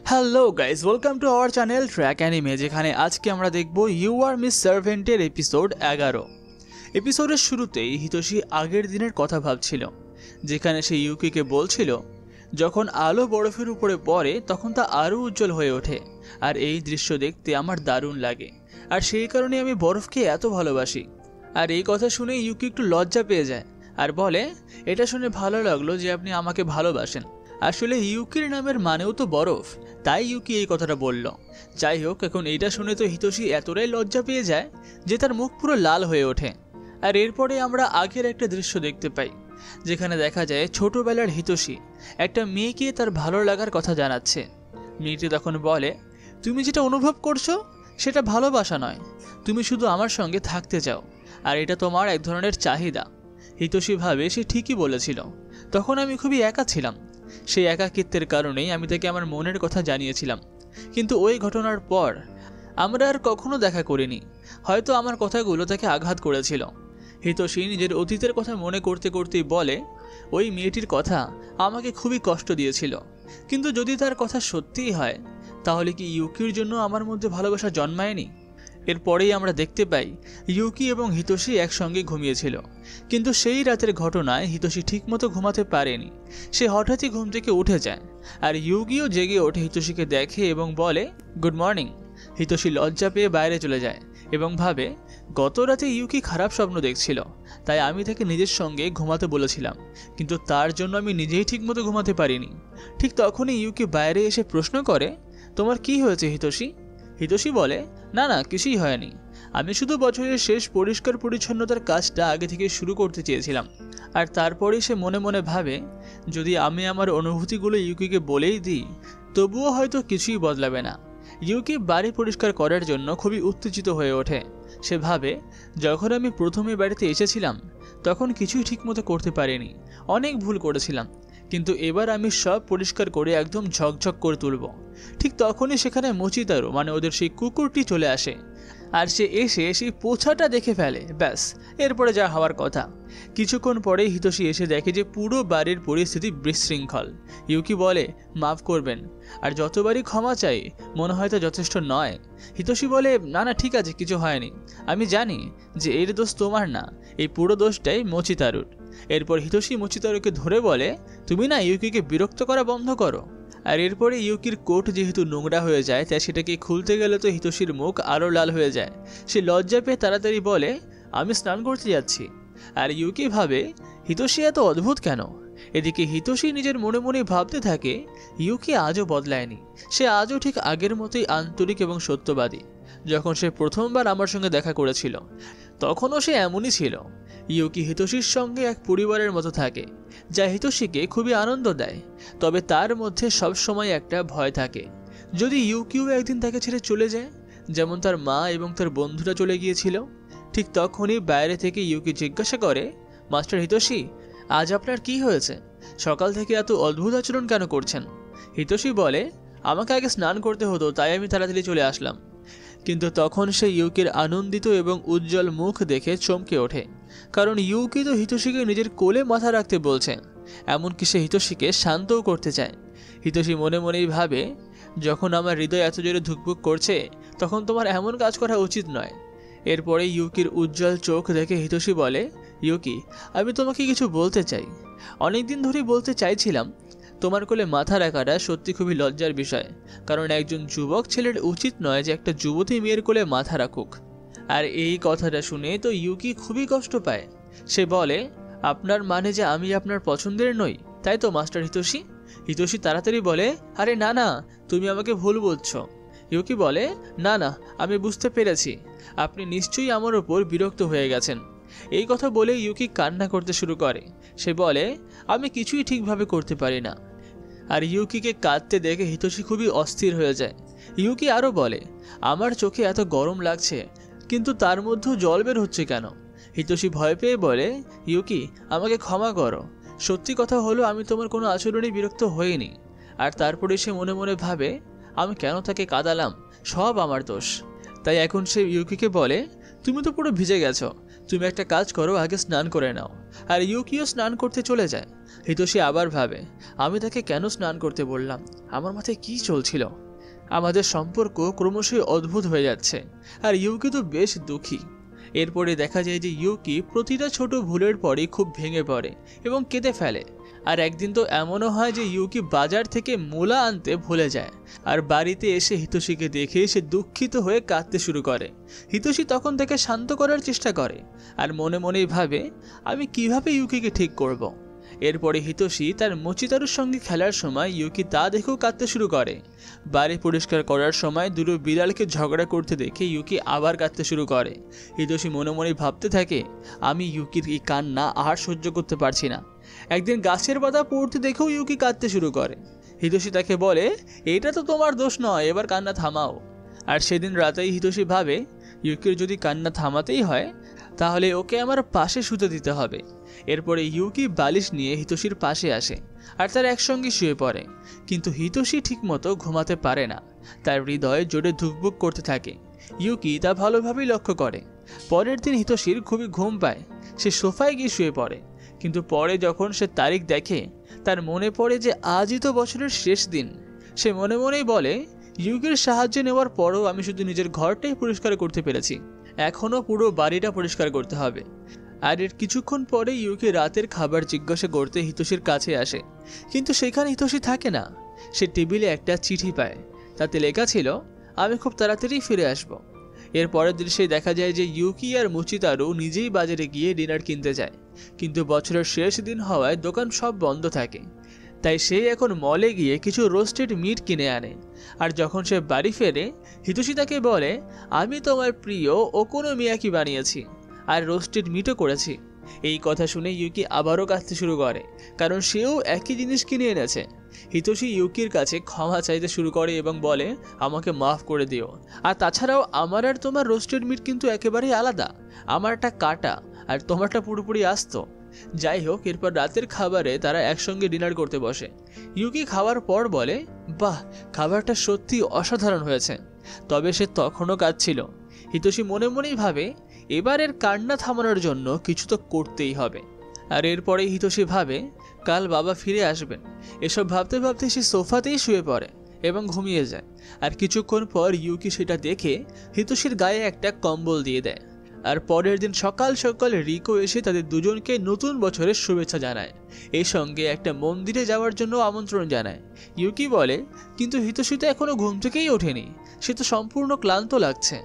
Hello guys, welcome to our channel track anime, যেখানে আজকে আমরা দেখব ইউ আর মিস সার্ভেন্টের এপিসোড 11। এপিসোডের শুরুতেই হিতোশি আগের দিনের কথা ভাবছিল, যেখানে সে ইউকিকে বলছিল যখন আলো বরফের উপরে পড়ে তখন তা আরও উজ্জ্বল হয়ে ওঠে, আর এই দৃশ্য দেখতে আমার দারুণ লাগে, আর সেই কারণে আমি বরফকে এত ভালোবাসি। আর এই কথা শুনে ইউকি একটু লজ্জা পেয়ে যায় আর বলে, এটা শুনে ভালো লাগলো যে আপনি আমাকে ভালোবাসেন। আসলে ইউকির নামের মানেও তো বরফ, তাই ইউকি এই কথাটা বলল। যাই হোক, এখন এইটা শুনে তো হিতোশি এতটাই লজ্জা পেয়ে যায় যে তার মুখ পুরো লাল হয়ে ওঠে। আর এরপরে আমরা আগের একটা দৃশ্য দেখতে পাই, যেখানে দেখা যায় ছোটবেলার হিতোশি একটা মেয়েকে তার ভালো লাগার কথা জানাচ্ছে। মেয়েটি তখন বলে, তুমি যেটা অনুভব করছো সেটা ভালোবাসা নয়, তুমি শুধু আমার সঙ্গে থাকতে চাও, আর এটা তোমার এক ধরনের চাহিদা। হিতোশি ভাবে সে ঠিকই বলেছিল, তখন আমি খুবই একা ছিলাম, সেই একাকিত্বের কারণেই আমি তাকে আমার মনের কথা জানিয়েছিলাম, কিন্তু ওই ঘটনার পর আমরা আর কখনো দেখা করিনি। হয়তো আমার কথাগুলো তাকে আঘাত করেছিল। হিতোশি নিজের অতীতের কথা মনে করতে করতেই বলে, ওই মেয়েটির কথা আমাকে খুবই কষ্ট দিয়েছিল, কিন্তু যদি তার কথা সত্যিই হয় তাহলে কি ইউকির জন্য আমার মধ্যে ভালোবাসা জন্মায়নি? এরপরেই আমরা দেখতে পাই ইউকি এবং হিতোশি একসঙ্গে ঘুমিয়েছিল, কিন্তু সেই রাতের ঘটনায় হিতোশি ঠিকমতো ঘুমাতে পারেনি। সে হঠাৎই ঘুম থেকে উঠে যায়, আর ইউকিও জেগে ওঠে হিতোশিকে দেখে এবং বলে গুড মর্নিং। হিতোশি লজ্জা পেয়ে বাইরে চলে যায় এবং ভাবে, গত রাতে ইউকি খারাপ স্বপ্ন দেখছিল, তাই আমি তাকে নিজের সঙ্গে ঘুমাতে বলেছিলাম, কিন্তু তার জন্য আমি নিজেই ঠিকমতো ঘুমাতে পারিনি। ঠিক তখনই ইউকি বাইরে এসে প্রশ্ন করে, তোমার কি হয়েছে হিতোশি? হিতোশি বলে, না না, কিছুই হয়নি, আমি শুধু বছরের শেষ পরিষ্কার পরিচ্ছন্নতার কাজটা আগে থেকে শুরু করতে চেয়েছিলাম। আর তারপরেই সে মনে মনে ভাবে, যদি আমি আমার অনুভূতিগুলো ইউকিকে বলেই দিই তবুও হয়তো কিছুই বদলাবে না। ইউকি বাড়ি পরিষ্কার করার জন্য খুবই উত্তেজিত হয়ে ওঠে। সে ভাবে, যখন আমি প্রথমে বাড়িতে এসেছিলাম তখন কিছুই ঠিকমতো করতে পারিনি, অনেক ভুল করেছিলাম, কিন্তু এবার আমি সব পরিষ্কার করে একদম ঝকঝক করে তুলব। ঠিক তখনই সেখানে মোচিতারো মানে ওদের সেই কুকুরটি চলে আসে, আর সে এসে সেই পোছাটা দেখে ফেলে। ব্যাস, এরপরে যা হওয়ার কথা। কিছুক্ষণ পরেই হিতোশি এসে দেখে যে পুরো বাড়ির পরিস্থিতি বিশৃঙ্খল। ইউকি বলে, মাফ করবেন, আর যতবারই ক্ষমা চাই মনে হয় তা যথেষ্ট নয়। হিতোশি বলে, না না ঠিক আছে, কিছু হয়নি, আমি জানি যে এর দোষ তোমার না, এই পুরো দোষটাই মোচিতারুর। এরপর হিতোশি মোচিতারুকে ধরে বলে, তুমি না ইউকিকে বিরক্ত করা বন্ধ করো। আর এরপরে ইউকির কোট যেহেতু নোংরা হয়ে যায়, তাই সেটাকে খুলতে গেলে তো হিতোশির মুখ আরও লাল হয়ে যায়। সে লজ্জা পেয়ে তাড়াতাড়ি বলে, আমি স্নান করতে যাচ্ছি। আর ইউকি ভাবে, হিতোশি এত অদ্ভুত কেন? এদিকে হিতোশি নিজের মনে মনে ভাবতে থাকে, ইউকি আজও বদলায়নি, সে আজও ঠিক আগের মতোই আন্তরিক এবং সত্যবাদী। যখন সে প্রথমবার আমার সঙ্গে দেখা করেছিল তখনও সে এমনই ছিল। ইউকি হিতোশির সঙ্গে এক পরিবারের মতো থাকে, যা হিতোশিকে খুবই আনন্দ দেয়। তবে তার মধ্যে সবসময় একটা ভয় থাকে, যদি ইউকিও একদিন তাকে ছেড়ে চলে যায়, যেমন তার মা এবং তার বন্ধুরা চলে গিয়েছিল। ঠিক তখনই বাইরে থেকে ইউকি জিজ্ঞাসা করে, মাস্টার হিতোশি, আজ আপনার কি হয়েছে? সকাল থেকে এত অদ্ভুত আচরণ কেন করছেন? হিতোশি বলে, আমাকে আগে স্নান করতে হতো, তাই আমি তাড়াতাড়ি চলে আসলাম। কিন্তু তখন সে ইউকির আনন্দিত এবং উজ্জ্বল মুখ দেখে চমকে ওঠে, কারণ ইউকি তো হিতোশিকে নিজের কোলে মাথা রাখতে বলছে, এমনকি সে হিতোশিকে শান্তও করতে চায়। হিতোশি মনে মনেই ভাবে, যখন আমার হৃদয় এত জোরে ধুকপুক করছে তখন তোমার এমন কাজ করা উচিত নয়। এরপরে ইউকির উজ্জ্বল চোখ দেখে হিতোশি বলে, ইউকি, আমি তোমাকে কিছু বলতে চাই, অনেকদিন ধরেই বলতে চাইছিলাম। তোমার কোলে মাথা রাখাটা সত্যি খুবই লজ্জার বিষয়, কারণ একজন যুবক ছেলের উচিত নয় যে একটা যুবতী মেয়ের কোলে মাথা রাখুক। আর এই কথাটা শুনে তো ইউকি খুবই কষ্ট পায়। সে বলে, আপনার মানে যে আমি আপনার পছন্দের নই, তাই তো মাস্টার হিতোশি? হিতোশি তাড়াতাড়ি বলে, আরে না না, তুমি আমাকে ভুল বলছো। ইউকি বলে, না না, আমি বুঝতে পেরেছি, আপনি নিশ্চয়ই আমার ওপর বিরক্ত হয়ে গেছেন। এই কথা বলে ইউকি কান্না করতে শুরু করে। সে বলে, আমি কিছুই ঠিকভাবে করতে পারি না। আর ইউকিকে কাঁদতে দেখে হিতোশি খুবই অস্থির হয়ে যায়। ইউকি আরও বলে, আমার চোখে এত গরম লাগছে, কিন্তু তার মধ্যেও জল বের হচ্ছে কেন? হিতোশি ভয় পেয়ে বলে, ইউকি, আমাকে ক্ষমা করো, সত্যি কথা হলো আমি তোমার কোনো আচরণে বিরক্ত হইনি। আর তারপরে সে মনে মনে ভাবে, আমি কেন তাকে কাঁদালাম, সব আমার দোষ। তাই এখন সে ইউকিকে বলে, তুমি তো পুরো ভিজে গেছো, তুমি একটা কাজ করো, আগে স্নান করে নাও। আর ইউকিও স্নান করতে চলে যায়। হিতোশি আবার ভাবে, আমি তাকে কেন স্নান করতে বললাম, আমার মাথায় কি চলছিল। আমাদের সম্পর্ক ক্রমশই অদ্ভুত হয়ে যাচ্ছে, আর ইউকি তো বেশ দুঃখী। এরপরে দেখা যায় যে ইউকি প্রতিটা ছোট ভুলের পরেই খুব ভেঙে পড়ে এবং কেঁদে ফেলে। আর একদিন তো এমনও হয় যে ইউকি বাজার থেকে মূলা আনতে ভুলে যায়, আর বাড়িতে এসে হিতোশিকে দেখে সে দুঃখিত হয়ে কাঁদতে শুরু করে। হিতোশি তখন তাকে শান্ত করার চেষ্টা করে, আর মনে মনেই ভাবে, আমি কিভাবে ইউকিকে ঠিক করব। এরপরে হিতোশি তার মোচিতারুর সঙ্গে খেলার সময় ইউকি তা দেখেও কাঁদতে শুরু করে। বাড়ি পরিষ্কার করার সময় দুটো বিড়ালকে ঝগড়া করতে দেখে ইউকি আবার কাঁদতে শুরু করে। হিতোশি মনে মনে ভাবতে থাকে, আমি ইউকির এই কান্না আর সহ্য করতে পারছি না। একদিন গাছের পাতা পড়তে দেখেও ইউকি কাঁদতে শুরু করে। হিতোশি তাকে বলে, এটা তো তোমার দোষ নয়, এবার কান্না থামাও। আর সেদিন রাতেই হিতোশি ভাবে, ইউকির যদি কান্না থামাতেই হয় তাহলে ওকে আমার পাশে শুতে দিতে হবে। এরপরে ইউকি বালিশ নিয়ে হিতোশির পাশে আসে আর তার একসঙ্গে শুয়ে পড়ে। কিন্তু হিতোশি ঠিকমতো ঘুমাতে পারে না, তার হৃদয় জোরে ধুকপুক করতে থাকে। ইউকি তা ভালোভাবেই লক্ষ্য করে। পরের দিন হিতোশির খুবই ঘুম পায়, সে সোফায় গিয়ে শুয়ে পড়ে। কিন্তু পরে যখন সে তারিখ দেখে, তার মনে পড়ে যে আজই তো বছরের শেষ দিন। সে মনে মনেই বলে, ইউকির সাহায্য নেওয়ার পরও আমি শুধু নিজের ঘরটাই পরিষ্কার করতে পেরেছি, এখনও পুরো বাড়িটা পরিষ্কার করতে হবে। আর এর কিছুক্ষণ পরে ইউকি রাতের খাবার জিজ্ঞাসা করতে হিতোশির কাছে আসে, কিন্তু সেখানে হিতোশি থাকে না। সে টেবিলে একটা চিঠি পায়, তাতে লেখা ছিল, আমি খুব তাড়াতাড়ি ফিরে আসব। এর পরের দৃশ্যে দেখা যায় যে ইউকি আর মোচিতারু নিজেই বাজারে গিয়ে ডিনার কিনতে যায়, কিন্তু বছরের শেষ দিন হওয়ায় দোকান সব বন্ধ থাকে। তাই সে এখন মলে গিয়ে কিছু রোস্টেড মিট কিনে আনে। আর যখন সে বাড়ি ফেরে, হিতোশি তাকে বলে, আমি তোমার প্রিয় ওকোনোমিয়াকি বানিয়েছি আর রোস্টেড মিটও করেছি। এই কথা শুনে ইউকি আবারও কাঁদতে শুরু করে, কারণ সেও একই জিনিস কিনে এনেছে। হিতোশি ইউকির কাছে ক্ষমা চাইতে শুরু করে এবং বলে, আমাকে মাফ করে দিও। আর তাছাড়াও আমার আর তোমার রোস্টেড মিট কিন্তু একেবারেই আলাদা, আমারটা কাটা আর তোমারটা পুরোপুরি আস্ত। যাই হোক, এরপর রাতের খাবারে তারা একসঙ্গে ডিনার করতে বসে। ইউকি খাওয়ার পর বলে, বাহ, খাবারটা সত্যি অসাধারণ হয়েছে। তবে সে তখনও কাঁদছিল। হিতোশি মনে মনেই ভাবে, এবারের কান্না থামানোর জন্য কিছু তো করতেই হবে। আর এরপরে হিতোশি ভাবে, কাল বাবা ফিরে আসবেন। এসব ভাবতে ভাবতে সে সোফাতেই শুয়ে পড়ে এবং ঘুমিয়ে যায়। আর কিছুক্ষণ পর ইউকি সেটা দেখে হিতোশির গায়ে একটা কম্বল দিয়ে দেয়। আর পরের দিন সকাল সকাল রিকো এসে তাদের দুজনকে নতুন বছরের শুভেচ্ছা জানায়। এই সঙ্গে একটা মন্দিরে যাওয়ার জন্য আমন্ত্রণ জানায়। ইউকি বলে, কিন্তু হিতোশি তো এখনো ঘুম থেকেই ওঠেনি, সে তো সম্পূর্ণ ক্লান্ত লাগছে।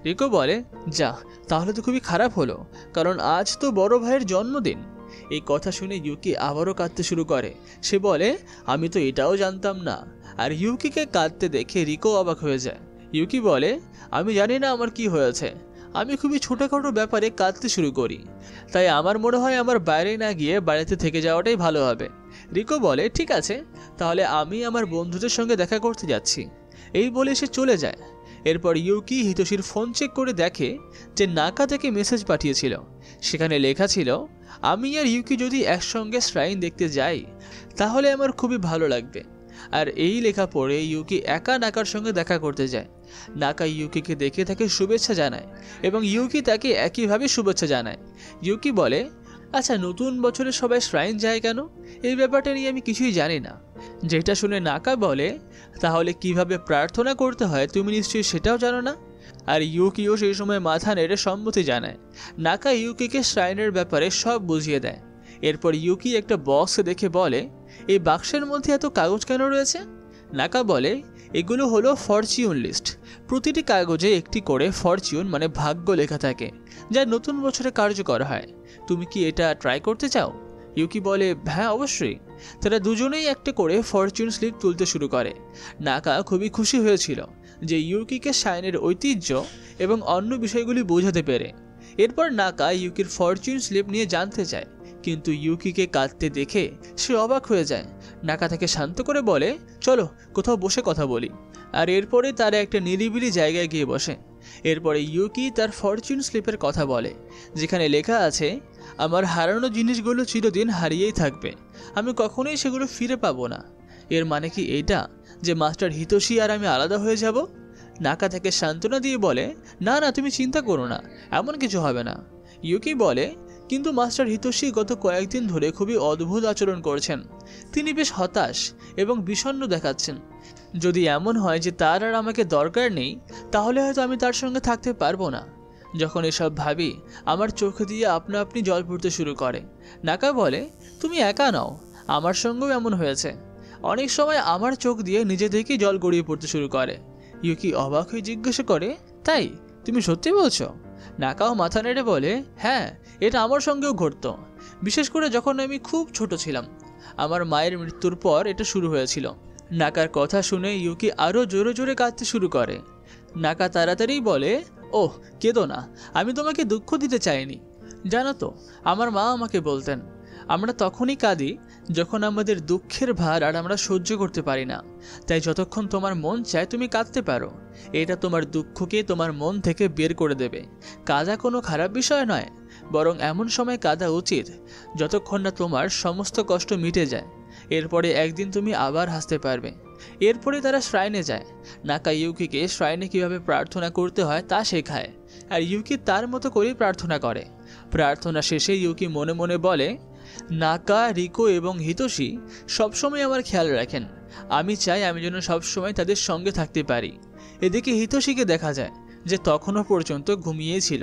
রিকো বলে, যা, তাহলে তো খুবই খারাপ হলো, কারণ আজ তো বড় ভাইয়ের জন্মদিন। এই কথা শুনে ইউকি আবারও কাঁদতে শুরু করে। সে বলে, আমি তো এটাও জানতাম না। আর ইউকিকে কাঁদতে দেখে রিকো অবাক হয়ে যায়। ইউকি বলে, আমি জানি না আমার কি হয়েছে, আমি খুবই ছোটোখাটো ব্যাপারে কাঁদতে শুরু করি, তাই আমার মনে হয় আমার বাইরে না গিয়ে বাড়িতে থেকে যাওয়াটাই ভালো হবে। রিকো বলে, ঠিক আছে, তাহলে আমি আমার বন্ধুদের সঙ্গে দেখা করতে যাচ্ছি। এই বলে সে চলে যায়। এরপর ইউকি হিতোশির ফোন চেক করে দেখে যে নাকা থেকে মেসেজ পাঠিয়েছিল। সেখানে লেখা ছিল, আমি আর ইউকি যদি একসঙ্গে শ্রাইন দেখতে যাই তাহলে আমার খুবই ভালো লাগবে। আর এই লেখা পড়ে ইউকি একা নাকার সঙ্গে দেখা করতে যায়। নাকা ইউকিকে দেখে তাকে শুভেচ্ছা জানায় এবং ইউকি তাকে একইভাবে শুভেচ্ছা জানায়। ইউকি বলে, আচ্ছা, নতুন বছরে সবাই শ্রাইন যায় কেন? এই ব্যাপারটা নিয়ে আমি কিছুই জানি না। যেটা শুনে নাকা বলে, তাহলে কিভাবে প্রার্থনা করতে হয় তুমি নিশ্চয়ই সেটাও জানো না? আর ইউকিও সেই সময় মাথা নেড়ে সম্মতি জানায়। নাকা ইউকিকে শ্রাইনের ব্যাপারে সব বুঝিয়ে দেয়। এরপর ইউকি একটা বক্স দেখে বলে, এই বাক্সের মধ্যে এত কাগজ কেন রয়েছে? নাকা বলে, এগুলো হলো ফরচিউন লিস্ট। প্রতিটি কাগজে একটি করে ফরচিউন মানে ভাগ্য লেখা থাকে, যা নতুন বছরে কার্যকর হয়। তুমি কি এটা ট্রাই করতে চাও? ইউকি বলে, হ্যাঁ, অবশ্যই। তারা দুজনেই একটা করে ফরচুন স্লিপ তুলতে শুরু করে। নাকা খুবই খুশি হয়েছিল যে ইউকিকে শ্রাইনের ঐতিহ্য এবং অন্য বিষয়গুলি বোঝাতে পেরে। এরপর নাকা ইউকির ফরচুন স্লিপ নিয়ে জানতে চায়, কিন্তু ইউকিকে কাঁদতে দেখে সে অবাক হয়ে যায়। নাকা তাকে শান্ত করে বলে, চলো কোথাও বসে কথা বলি। আর এরপরে তারা একটা নিরিবিলি জায়গায় গিয়ে বসে। এরপরে ইউকি তার ফরচুন স্লিপের কথা বলে, যেখানে লেখা আছে, আমার হারানো জিনিসগুলো চিরদিন হারিয়েই থাকবে, আমি কখনোই সেগুলো ফিরে পাবো না। এর মানে কি এটা যে মাস্টার হিতোশি আর আমি আলাদা হয়ে যাব? নাকা তাকে সান্ত্বনা দিয়ে বলে, না না, তুমি চিন্তা করো না, এমন কিছু হবে না। ইউকি বলে, কিন্তু মাস্টার হিতোশি গত কয়েকদিন ধরে খুবই অদ্ভুত আচরণ করছেন। তিনি বেশ হতাশ এবং বিষণ্ণ দেখাচ্ছেন। যদি এমন হয় যে তার আর আমাকে দরকার নেই, তাহলে হয়তো আমি তার সঙ্গে থাকতে পারবো না। যখন এসব ভাবি, আমার চোখ দিয়ে আপনা আপনি জল পড়তে শুরু করে। নাকা বলে, তুমি একা নও, আমার সঙ্গেও এমন হয়েছে। অনেক সময় আমার চোখ দিয়ে নিজে থেকেই জল গড়িয়ে পড়তে শুরু করে। ইউকি অবাক হয়ে জিজ্ঞাসা করে, তাই তুমি সত্যি বলছো? নাকাও মাথা নেড়ে বলে, হ্যাঁ, এটা আমার সঙ্গেও ঘটতো। বিশেষ করে যখন আমি খুব ছোট ছিলাম। আমার মায়ের মৃত্যুর পর এটা শুরু হয়েছিল। নাকার কথা শুনে ইউকি আরও জোরে জোরে কাঁদতে শুরু করে। নাকা তাড়াতাড়ি বলে, ওহ, কেঁদো না, আমি তোমাকে দুঃখ দিতে চাইনি। জানো তো, আমার মা আমাকে বলতেন, আমরা তখনই কাঁদি যখন আমাদের দুঃখের ভার আর আমরা সহ্য করতে পারি না। তাই যতক্ষণ তোমার মন চায় তুমি কাঁদতে পারো। এটা তোমার দুঃখকে তোমার মন থেকে বের করে দেবে। কাঁদা কোনো খারাপ বিষয় নয়, বরং এমন সময় কাঁদা উচিত যতক্ষণ না তোমার সমস্ত কষ্ট মিটে যায়। এরপরে একদিন তুমি আবার হাসতে পারবে। এরপরে তারা শ্রাইনে যায়। নাকা ইউকিকে শ্রাইনে কীভাবে প্রার্থনা করতে হয় তা শেখায়, আর ইউকি তার মতো করেই প্রার্থনা করে। প্রার্থনা শেষে ইউকি মনে মনে বলে, নাকা, রিকো এবং হিতোশি সবসময় আমার খেয়াল রাখেন। আমি চাই আমি যেন সবসময় তাদের সঙ্গে থাকতে পারি। এদিকে হিতোশিকে দেখা যায় যে তখনও পর্যন্ত ঘুমিয়েছিল।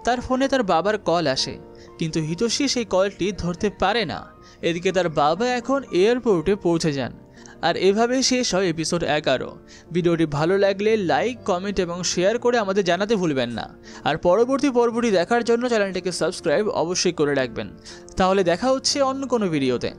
তার ফোনে তার বাবার কল আসে, কিন্তু হিতোশি সেই কলটি ধরতে পারে না। এদিকে তার বাবা এখন এয়ারপোর্টে পৌঁছে যান। আর এভাবে শেষ হয় এপিসোড 11। ভিডিওটি ভালো লাগলে লাইক, কমেন্ট এবং শেয়ার করে আমাদের জানাতে ভুলবেন না। আর পরবর্তী পর্বটি দেখার জন্য চ্যানেলটিকে সাবস্ক্রাইব অবশ্যই করে রাখবেন। তাহলে দেখা হচ্ছে অন্য কোনো ভিডিওতে।